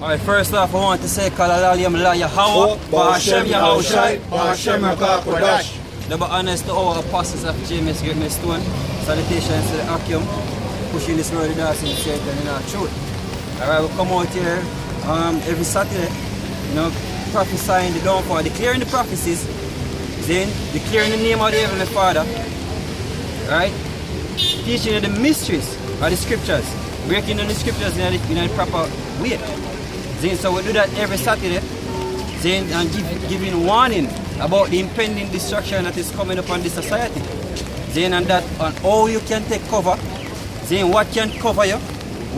Alright, first off, I want to say, Kalalaliam La Yahweh, Bahashem Yahushai, Bahashem Hakakodash. Double honors to all apostles of James Great Stone. Salutations to the Akim, pushing this road to us in Satan and our truth. Alright, we come out here every Saturday, prophesying the downfall, declaring the prophecies, then declaring the name of the Heavenly Father, right? Teaching you the mysteries of the scriptures, breaking down the scriptures in a proper way. Then, so we do that every Saturday, then, and giving warning about the impending destruction that is coming upon this society. Then, and that on how you can take cover, then what can cover you,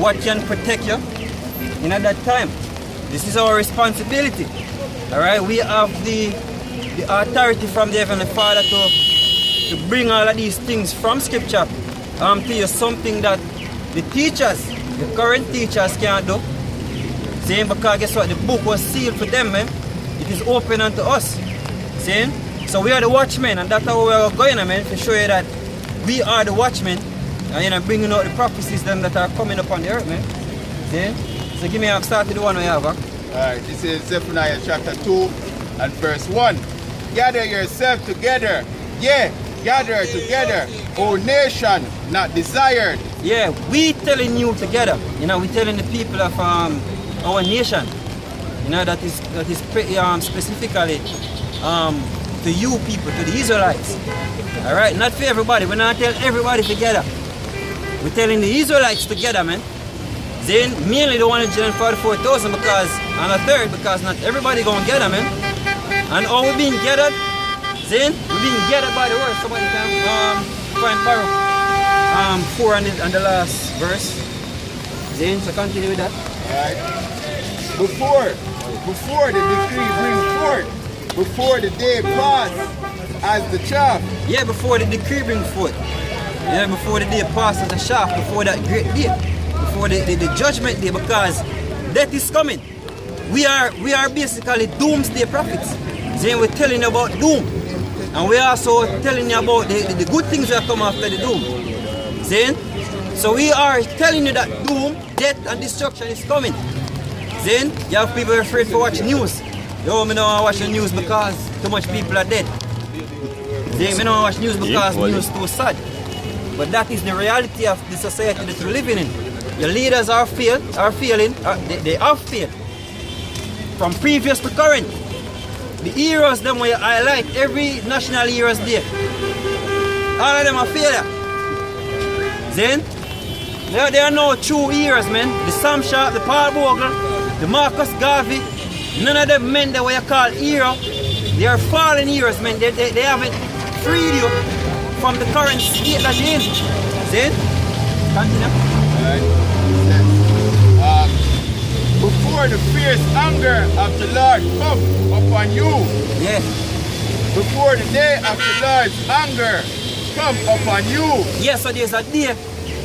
what can protect you in at that time. This is our responsibility. Alright, we have the authority from the Heavenly Father to bring all of these things from scripture to you, something that the teachers, the current teachers can't do. Saying because guess what, the book was sealed for them, man. It is open unto us. Saying, so we are the watchmen, and that's how we are going, man, to show you that we are the watchmen, and bringing out the prophecies them that are coming upon the earth, man. Saying, so give me a start to the one we have. Alright, this is Zephaniah chapter 2 and verse 1. Gather yourself together, gather together, O nation not desired. Yeah, we telling you together, we telling the people of our nation, that is specifically to you people, to the Israelites. Alright, not for everybody, we're not telling everybody together. We're telling the Israelites together, man. Then mainly the 144,000 because, and a third because not everybody gonna get them, man. And all we being gathered, then we being gathered by the word. Somebody can find Baruch 4 and the last verse. Then so continue with that. Alright. Before the decree bring forth, before the day pass as the chaff. Yeah, before the decree bring forth. Yeah, before the day pass as the chaff, before that great day. Before the judgment day, because death is coming. We are basically doomsday prophets. Then we're telling you about doom. And we're also telling you about the good things that come after the doom. Then, so we are telling you that doom, death and destruction is coming. Then you have people afraid to watch news. Yo, me don't watch the news because too much people are dead. Then me don't watch news because the news is too sad. But that is the reality of the society that we're living in. Your leaders are failing, they have failed. From previous to current. The heroes them where I highlight every National Heroes Day. All of them are failure. Then, they are no true heroes, man. The Sam Sharp, the Paul Bogle, the Marcus Garvey, none of them men that what you call hero, they are fallen heroes, man. They haven't freed you from the current state that you're in. Then, continue. Before the fierce anger of the Lord come upon you. Yes. Before the day of the Lord's anger come upon you. Yes, so there's a day,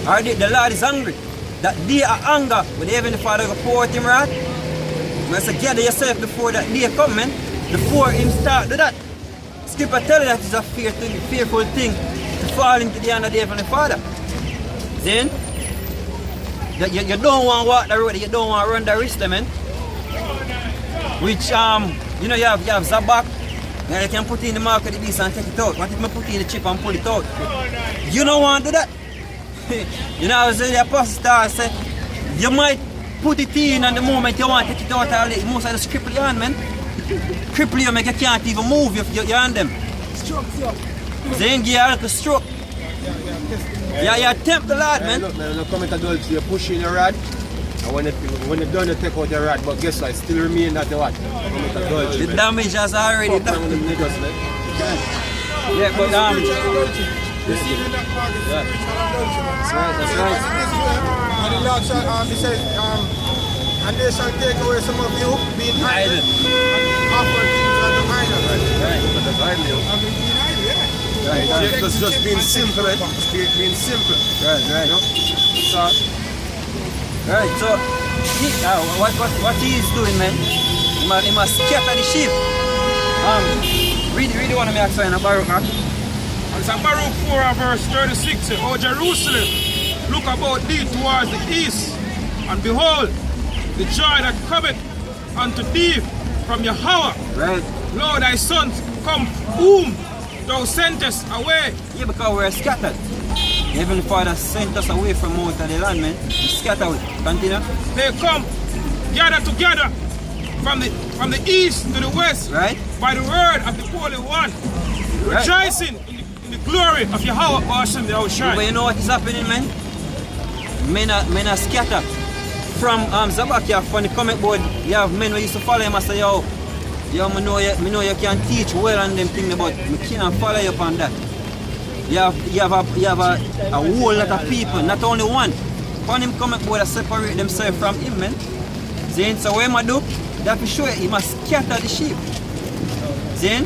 or the Lord is angry. That day of anger, when the Heavenly Father will pour out him wrath. You must gather yourself before that day come, man. Before him start do that. Scripture tell you that it's a fearful thing to fall into the hand of the Heavenly Father. Then, you don't want to walk the road, you don't want to run the risk, man. Which, you have Zabak, and you can put in the mark of the beast and take it out. What if I put in the chip and pull it out? You don't want to do that. I was the apostle said, you might put it in and the moment you want to take it out, most of the cripple your hand, man. Cripple you, make you can't even move your hand them. Stroke, They ain't give you a little stroke. Yeah, you tempt the Lord, man. Look, man, when you come into adultery, you push in your rod, and when you're done, you take out your rod, but guess what, it still remain at the what? The damage has already done. Yeah, but Yeah. that's right. And the Lord shall, he says, and they shall take away some of you being idle, and offer things unto idols. Just being simple, man. Being simple. Right. So what he is doing, man, he must scatter the sheep. Read one of me actually in a Baruch. It's in Baruch 4 and verse 36. O Jerusalem, look about thee towards the east, and behold, the joy that cometh unto thee from Yahweh. Right? Lord, thy sons come whom thou sentest away. Yeah, because we're scattered. The Heavenly Father sent us away from out of the land, man. We scattered. Continue. They come gather together from the east to the west, Right? by the word of the Holy One, Right. rejoicing in the glory of Yahweh Hashem the But Oshai. you know what is happening, man? Men are scattered. From Zabakia, from the comment board, you have men who used to follow him and say, yo, me know you can teach well on them things, but me can't follow you upon that. You have a whole lot of people, not only one. On him comment board that separate themselves from him, man. Then, so what he do? That for sure he must scatter the sheep. Then,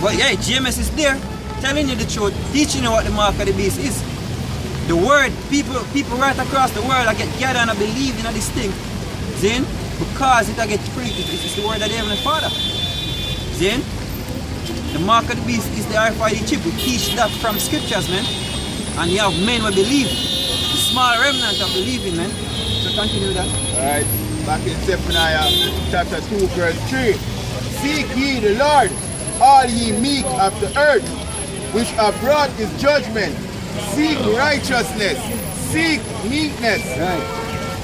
but yeah, JMS is there, telling you the truth, teaching you what the mark of the beast is. The word, people right across the world I get gathered and I believe in this thing. Then, because it I get free, it's the word of the Heavenly Father. Then, the mark of the beast is the RFID chip. We teach that from scriptures, man. And you have men who believe. The small remnant of believing, man. So continue that. Alright, back in Zephaniah chapter 2 verse 3. Seek ye the Lord, all ye meek of the earth, which have brought his judgment. Seek righteousness, seek meekness. Right.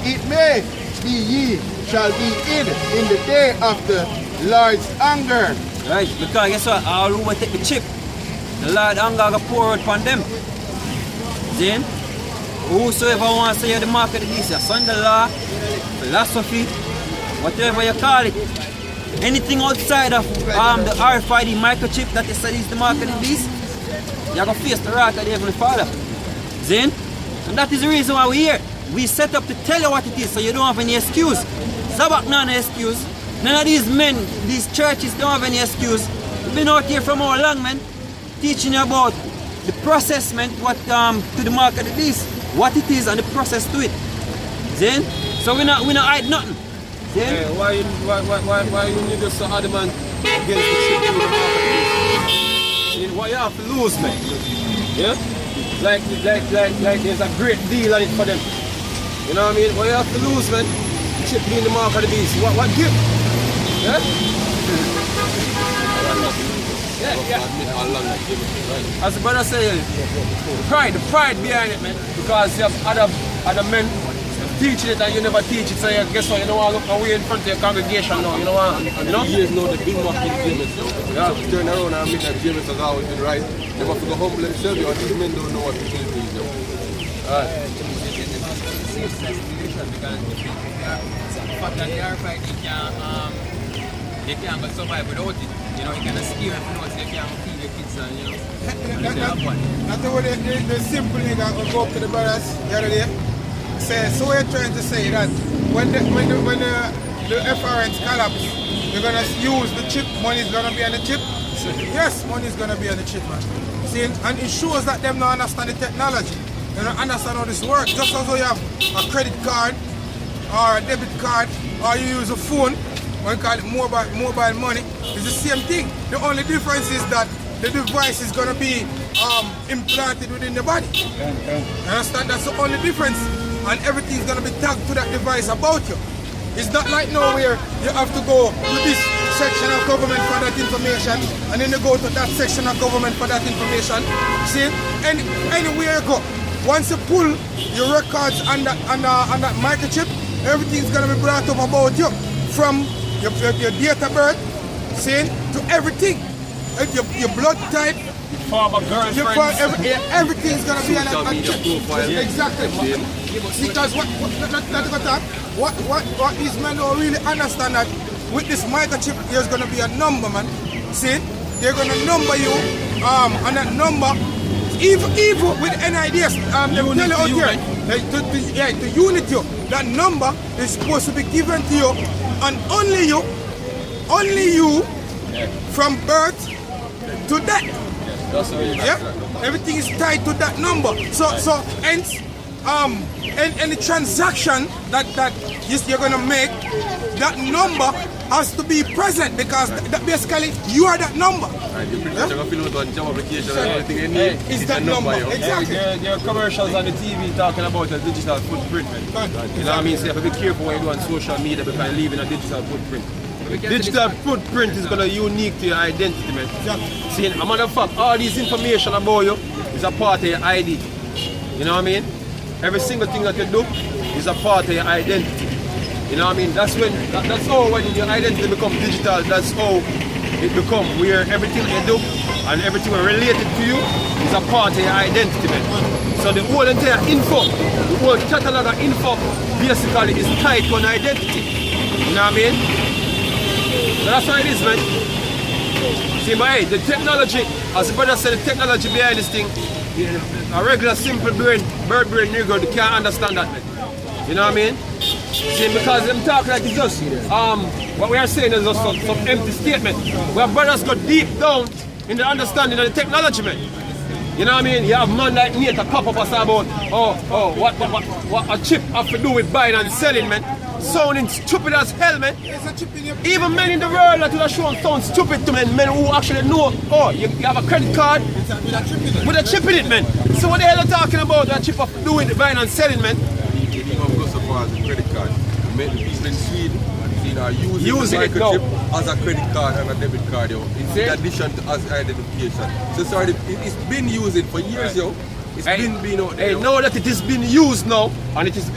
It may be ye shall be hid in the day of the Lord's anger. Right, because guess what? All who will take the chip, the Lord anger will pour out upon them. Then, whosoever wants to hear the mark of the beast, son the law, philosophy, whatever you call it, anything outside of the RFID microchip that they said is the mark of the beast, you're going to face the wrath of the Heavenly Father. Then, and that is the reason why we're here. We set up to tell you what it is so you don't have any excuse. Zabak not an excuse. None of these men, these churches don't have any excuse. We've been out here from how long, man, teaching you about the process, man, what to the mark of the beast, what it is and the process to it. Then, so we not hide nothing. Then, Hey, why you need to so adamant against the chip to the mark of the beast? What you have to lose, man? Yeah? Like there's a great deal on it for them. You know what I mean? What you have to lose, man? Chip being the mark of the beast. What give? Yeah? as the brother said, the pride behind it, man. Because you have other men teaching it and you never teach it, so you guess what, you don't want to look away in front of your congregation now, you know what? You know? Years now they've been mocking James. Yeah. So turn around and admit that James has always been right. They have to go humble themselves, or these men don't know what people do. Alright. The fact that the RFID they can't go survive without it. You know, you can scare them, so you can't feed your kids and, you know. That's the way the simple nigga will go up to the brothers the other day. Say, so we're trying to say that when the FRNs collapse, they're gonna use the chip, money's gonna be on the chip. Yes, money's gonna be on the chip, man. See, and it shows that them don't understand the technology. They don't understand how this works. Just as though you have a credit card or a debit card or you use a phone, we call it mobile money, it's the same thing. The only difference is that the device is gonna be implanted within the body. You understand? That's the only difference. And everything's gonna be tagged to that device about you. It's not like now where you have to go to this section of government for that information and then you go to that section of government for that information. See, anywhere you go, once you pull your records on that microchip, everything's gonna be brought up about you, from your date of birth, see, to everything, your blood type. Former girlfriend. Everything's gonna be on that chip. Exactly. Because what these men don't really understand, that with this microchip there's gonna be a number, man. See? They're gonna number you, and that number, even with any ideas, they tell you out here, to unit you, that number is supposed to be given to you, and only you, from birth to death. Yeah, everything is tied to that number. So hence, any transaction that you're gonna make, that number has to be present because that basically you are that number. Right, you pretty much going to fill out on job application and everything you need. Is that number? Yo. Exactly. There are commercials on the TV talking about a digital footprint. Man. You know what I mean? So you have to be careful when you do on social media because you live in a digital footprint. Digital footprint is going to be unique to your identity, man. Exactly. See, a matter of fact, all this information about you is a part of your ID. You know what I mean? Every single thing that you do is a part of your identity. You know what I mean? That's how when your identity becomes digital, that's how it becomes where everything you do and everything related to you is a part of your identity, man. So the whole entire info, the whole catalog of info basically is tied to an identity. You know what I mean? So that's how it is, man. See, but hey, the technology, as the brother said, the technology behind this thing, a regular simple brain, bird brain nigga, they can't understand that, man. You know what I mean? See, because them talk like it's just, what we are saying is just some empty statement. Where brothers go deep down in the understanding of the technology, man. You know what I mean? You have man like me to pop up and say about, what a chip have to do with buying and selling, man. Sounding stupid as hell, man. Even men in the world that would have shown sound stupid to men who actually know, you have a credit card with a chip in it, man. So what the hell are you talking about that chip have to do with buying and selling, man? As a credit card. Many people in Sweden are using the microchip as a credit card and a debit card, yo. In addition to as identification. So sorry, it's been used for years, yo. It's been out there. Now that it is being used now, and it is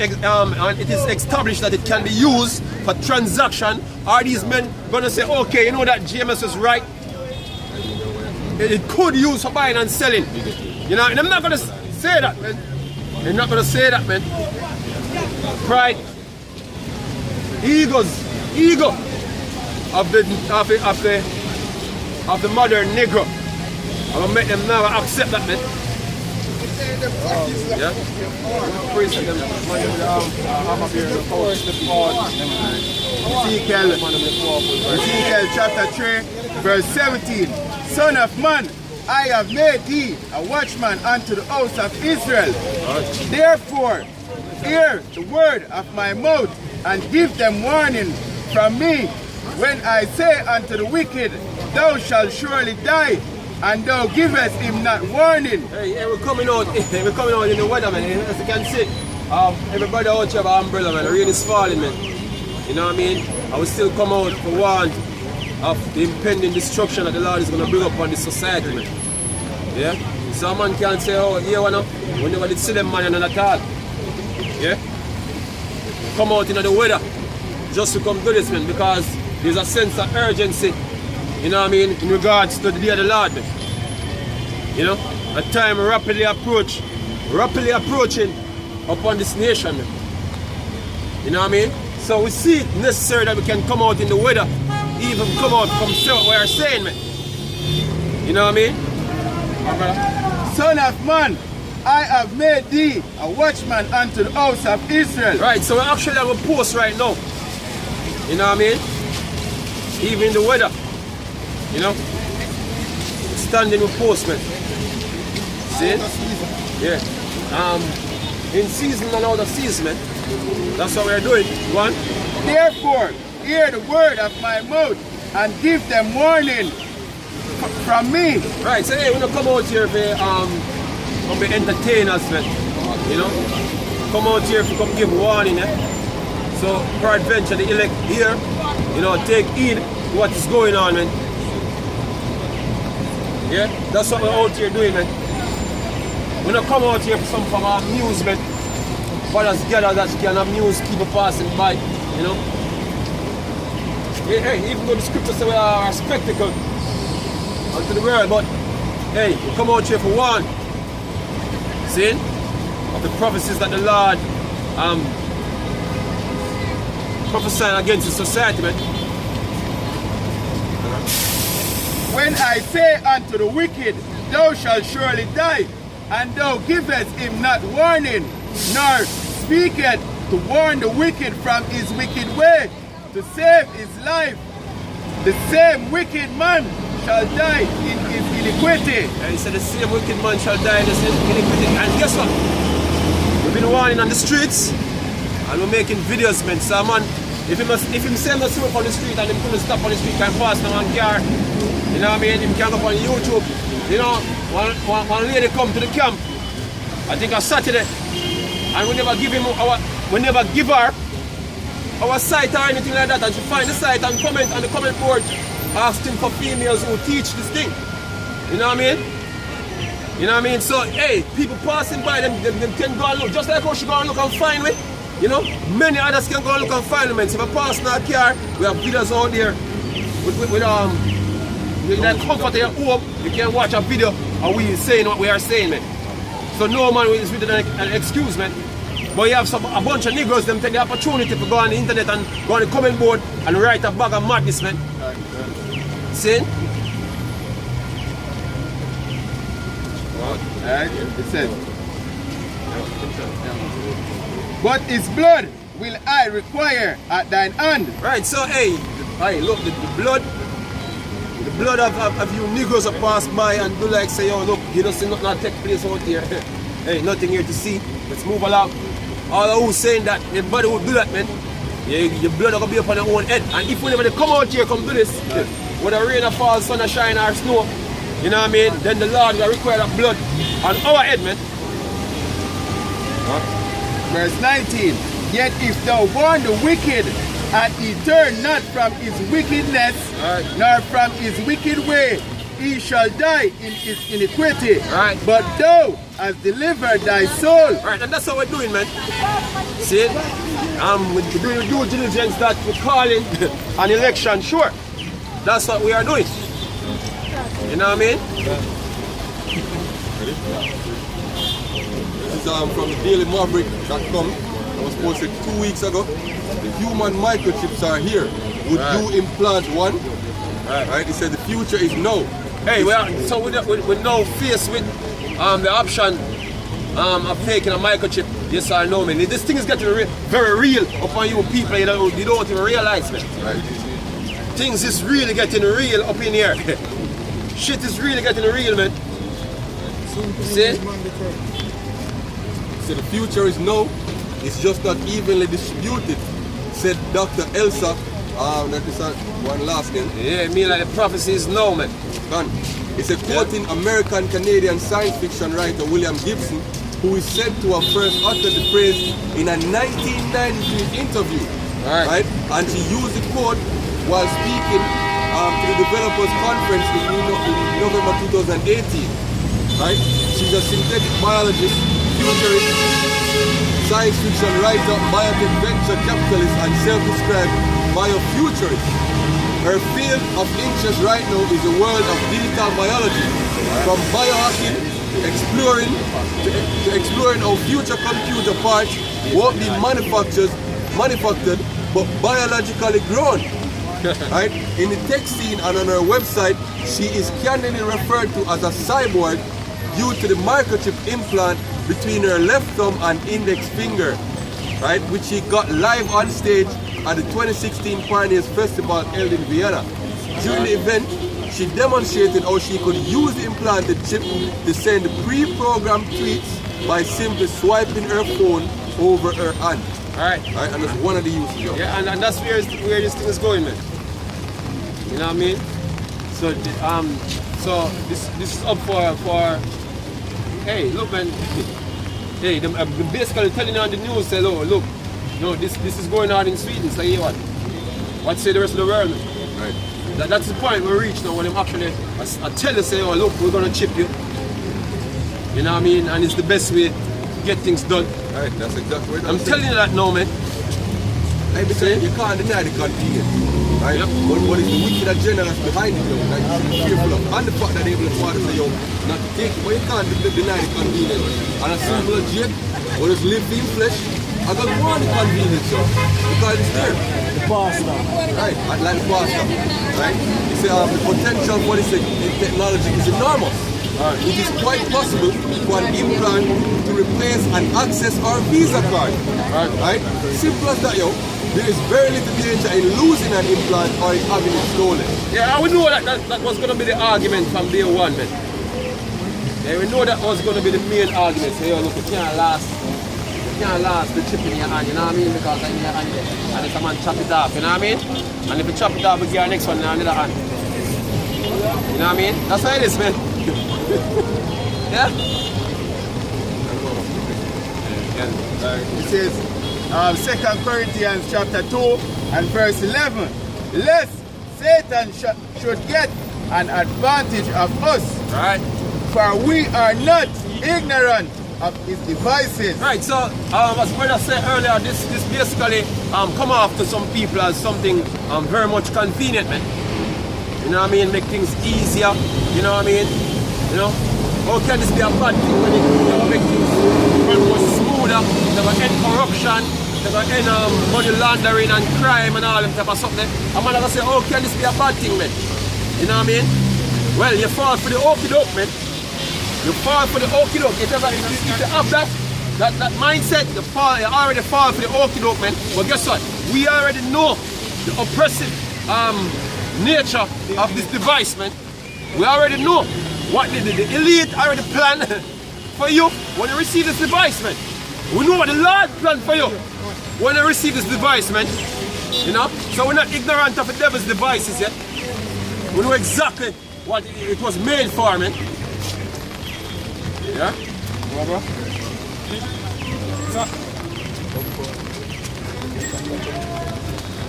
established that it can be used for transaction, are these men gonna say, okay, you know that GMS is right? It could use for buying and selling. You know, and I'm not gonna say that, man. They're not gonna say that, man. Pride, ego of the modern Negro. I'm gonna make them now accept that, man. Yeah. Ezekiel chapter 3, verse 17. Son of man, I have made thee a watchman unto the house of Israel. Therefore, hear the word of my mouth and give them warning from me. When I say unto the wicked, thou shalt surely die, and thou givest him not warning. Hey, we're coming out in the weather, man. As you can see, everybody out here have an umbrella, man. The rain is falling, man. You know what I mean? I will still come out for warn of the impending destruction that the Lord is going to bring upon this society, man. Yeah? So a man can't say, oh, here one up, we never did see them, man, and at all. Yeah? Come out into the weather just to come do this, man, because there's a sense of urgency, you know what I mean, in regards to the day of the Lord, man. You know, a time rapidly approaching upon this nation, man. You know what I mean? So we see it necessary that we can come out in the weather, even come out from what we are saying, man. You know what I mean? Son of man, I have made thee a watchman unto the house of Israel. Right, so we actually have a post right now. You know what I mean? Even in the weather. You know? Standing with postmen. See? Yeah. In season and out of season, man. That's what we're doing. One. Therefore, hear the word of my mouth and give them warning from me. Right, so hey, we're gonna come out here for be entertainers, man. You know? Come out here to come give warning, eh? So peradventure the elect here, you know, take heed to what is going on, man. Yeah? That's what we're out here doing, man. We're not come out here for some form of amusement. Brothers gather that can amuse people passing by, you know. Hey, even though the scriptures say we are a spectacle unto the world, but hey, we come out here for one. See? Of the prophecies that the Lord prophesying against the society, man. When I say unto the wicked, thou shalt surely die, and thou givest him not warning, nor speaketh to warn the wicked from his wicked way, to save his life, the same wicked man shall die in his iniquity. And he said the same wicked man shall die in his iniquity. And guess what? We've been warning on the streets and we're making videos, man. So man, if him send us up on the street and him couldn't stop on the street, can pass them on car. You know what I mean? Him can go on YouTube. You know, one lady come to the camp, I think on Saturday, and we never give her our site or anything like that, and she find the site and comment on the comment board asking for females who teach this thing. You know what I mean? You know what I mean? So hey, people passing by them can go and look, just like how she go and look and find me. You know, many others can go and look and find them. So if I pass in our car, we have videos out there with that comfort in your home, you can watch a video and we saying what we are saying, man. So no man is with an excuse, man. But you have a bunch of niggers, them take the opportunity to go on the internet and go on the comment board and write a bag of madness, man. See? Alright, it says, but his blood will I require at thine hand. Right, so hey, look, the blood of you niggers that pass by and do like say, oh look, you don't see nothing that take place out here. Hey, nothing here to see. Let's move along. All of who's saying that, everybody would do that, man. Yeah, your blood are gonna be up on your own head. And if whenever they come out here, come do this, whether rain or fall, sun or shine or snow, you know what I mean? Then the Lord will require that blood on our head, man. Verse 19, yet if thou warn the wicked, and he turn not from his wickedness, nor from his wicked way, he shall die in his iniquity. Right. But thou hast delivered thy soul. Right, and that's how we're doing, man. See? We're doing due diligence that we're calling an election, sure. That's what we are doing. You know what I mean? This is from dailymaverick.com. It was posted 2 weeks ago. The human microchips are here. Would you implant one? Right. He said the future is no. Hey, so we're now faced with the option of taking a microchip, yes or no, man. This thing is getting very real upon you people, you don't even realize, man. Right. Things is really getting real up in here. Shit is really getting real, man. See? So the future is no. It's just not evenly distributed, said Dr. Elsa. That is one last name. Yeah, I mean like the prophecy is no, man. Done. It's a quoting American-Canadian science fiction writer William Gibson, who is said to have first uttered the phrase in a 1993 interview. Right? And she used the quote while speaking to the developers conference in November 2018. Right? She's a synthetic biologist, futurist, science fiction writer, biotech venture capitalist, and self-described biofuturist. Her field of interest right now is the world of digital biology, from biohacking to exploring how future computer parts won't be manufactured but biologically grown. Right? In the tech scene and on her website, she is candidly referred to as a cyborg due to the microchip implant between her left thumb and index finger, right, which she got live on stage at the 2016 Pioneers Festival held in Vienna. During the event, she demonstrated how she could use the implanted chip to send pre-programmed tweets by simply swiping her phone over her hand. Alright. Right, and that's one of the uses. Yeah, and that's where this thing is going, man. You know what I mean? So, this is up for. Hey, look, man. Hey, I'm basically telling you on the news, say, oh, look, no, this is going on in Sweden. It's like, hey, what say the rest of the world, man? Right. That's the point we reach now when I'm actually, I tell you, say, oh, look, we're gonna chip you. You know what I mean? And it's the best way to get things done. Right, that's exactly what I'm telling you that now, man. Hey, because you can't deny the convenience, right? Yep. But it's the wicked agenda that's behind it, though, that you should be fearful of. And the fact that they're able to try to say, yo, not to take it, but you can't deny the convenience. And a simple as Jake, or just live in flesh, I don't want the convenience, yo, because it's there. The pasta. Right, like the pasta, right? You say the potential for this technology is enormous. It is quite possible for an implant to replace and access our Visa card. Right? Simple as that, yo. There is very little danger in losing an implant or in having it stolen. Yeah, I would know that was going to be the argument from day one, man. Yeah, we know that was going to be the main argument. Say, oh, look, it can't last. can't last the chip in your hand, you know what I mean? Because in your hand there. And if a man chop it off, you know what I mean? And if you chop it off, we get our next one in another hand. You know what I mean? That's how it is, man. Yeah? It says 2 Corinthians chapter 2 and verse 11. Lest Satan should get an advantage of us. Right. For we are not ignorant of his devices. Right, so as brother said earlier, this basically come off to some people as something very much convenient, man. You know what I mean? Make things easier. You know what I mean? You know? How can this be a bad thing when it make things run more smoother? Never end corruption, never end money laundering and crime and all them type of something. I'm gonna say, how can this be a bad thing, man? You know what I mean? Well, you fall for the okey doke, man. You fall for the okey doke. If you have that mindset, you already fall for the okey doke, man. But guess what? We already know the oppressive nature of this device, man. We already know what the elite already planned for you when you receive this device, man. We know what the Lord planned for you when you receive this device, man. You know? So we're not ignorant of the devil's devices yet. We know exactly what it was made for, man. Yeah? Bro.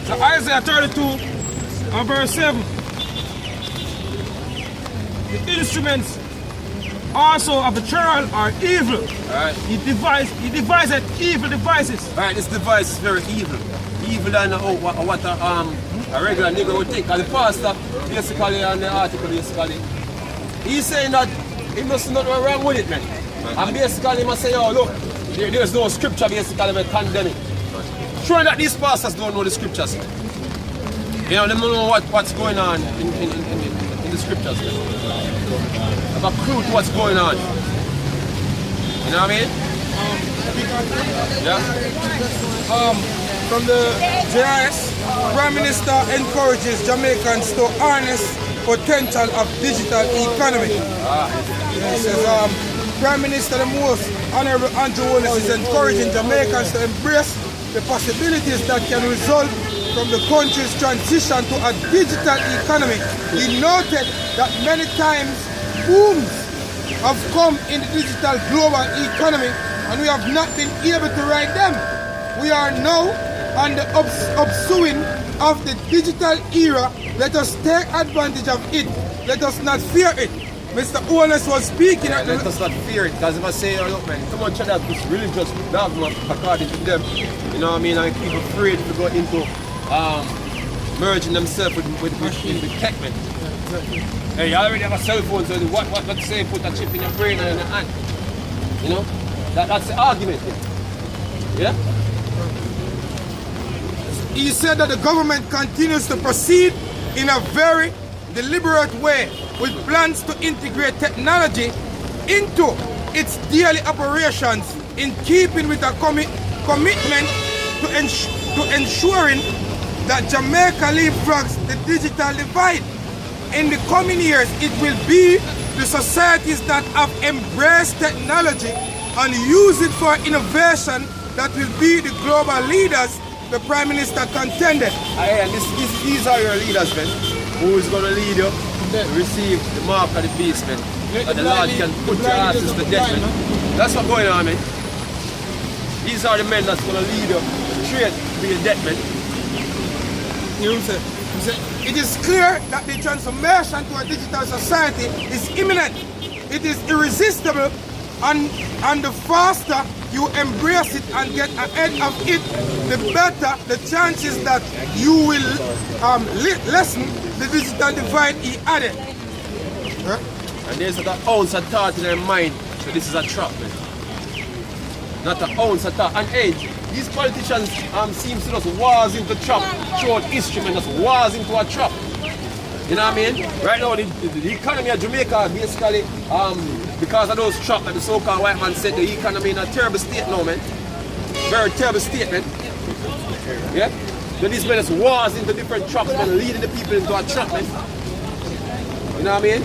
So Isaiah 32 and verse 7. The instruments also of the child are evil. Alright. He devised evil devices. Alright, this device is very evil. Evil than what a regular nigga would think. And the pastor, basically, on the article, basically, he's saying that he must see nothing wrong with it, man. And basically, he must say, oh, look, there's no scripture, basically, that condemn it. Sure that these pastors don't know the scriptures, man. You know, they don't know what's going on in the scriptures, man. They have a clue to what's going on. You know what I mean? Yeah? From the JIS, Prime Minister encourages Jamaicans to harness potential of digital economy. He says, Prime Minister the Most Honorable Andrew Wallace is encouraging Jamaicans to embrace the possibilities that can result from the country's transition to a digital economy. He noted that many times booms have come in the digital global economy and we have not been able to ride them. We are now on the upswing of the digital era. Let us take advantage of it. Let us not fear it. Mr. Wallace was speaking at let us not fear it, because if I say, oh, look, man, too much of that is religious dogma according to them. You know what I mean? And people afraid to go into merging themselves with tech, man. Hey, you already have a cell phone, so let's say put a chip in your brain and in your hand. You know? That's the argument. Yeah? He said that the government continues to proceed in a very deliberate way with plans to integrate technology into its daily operations in keeping with a commitment to ensuring that Jamaica leapfrogs the digital divide. In the coming years, it will be the societies that have embraced technology and use it for innovation that will be the global leaders the Prime Minister contended. And these are your leaders, man. Who is going to lead you to receive the mark of the beast, man. And the Lord can put your asses to death, man. That's what's going on, man. These are the men that's going to lead you straight to your death, man. You know what I'm saying? It is clear that the transformation to a digital society is imminent. It is irresistible, and the faster you embrace it and get ahead of it, the better the chances that you will lessen the digital divide he added. Huh? And there's an ounce of thought in their mind, so this is a trap, man. Not an ounce of thought. And hey, these politicians seem to just wars into trap throughout history, man, just wars into a trap. You know what I mean? Right now, the economy of Jamaica basically, because of those traps that the so-called white man said, the economy in a terrible state now, man. Very terrible state, man. Yeah? So these men just wars into different traps, man, leading the people into a trap, man. You know what I mean?